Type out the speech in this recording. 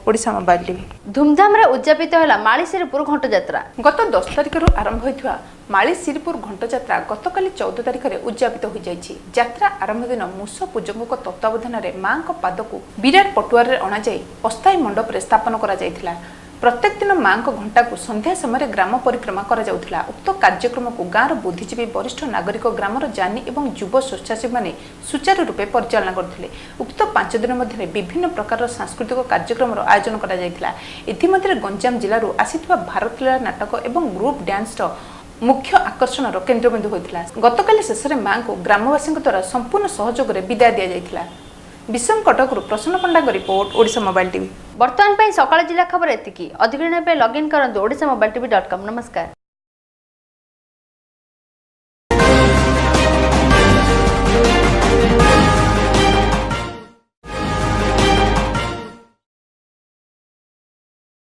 Odisha mobile TV धूमधाम रे उद्यापित है मालीश्रीपुर घंट यात्रा। गत 10 तारिख आरंभ होता मालीश्रीपुर घंट यात्रा गतकाली 14 तारिख में उद्यापित हो जाइछि। यात्रा आरंभ दिन मूष पूजक तत्वावधान में मां पाद को विराट पटुआर अणाई अस्थायी मंडप में स्थापन करा जायथिला। प्रत्येक दिन मां घंटा को संध्या समय ग्राम परिक्रमा करा जाउथिला। उक्त कार्यक्रम को गाँव बुद्धिजीवी वरिष्ठ नागरिक ग्रामर जानी और युव स्वेच्छासेवी माने सुचारू रूपे परिचालना करथिले। उक्त 5 दिन मध्य विभिन्न प्रकार सांस्कृतिक कार्यक्रम आयोजन करा जायथिला। इतिमध्य गंजाम जिलूर आसीथिबा भारतलीला नाटक और ग्रुप डांस मुख्य आकर्षण केन्द्रबिंदु होता। गतकाली शेष में मां को ग्रामवासी द्वारा संपूर्ण सहयोग में विदाय दि जाइथिला। विषम कटकरू प्रसन्न पंडा रिपोर्ट ओडिशा मोबाइल टीवी। वर्तमान सकाळ जिला खबर एतिकी। अधिक लॉगिन करंतु odishamobiletv.com। नमस्कार।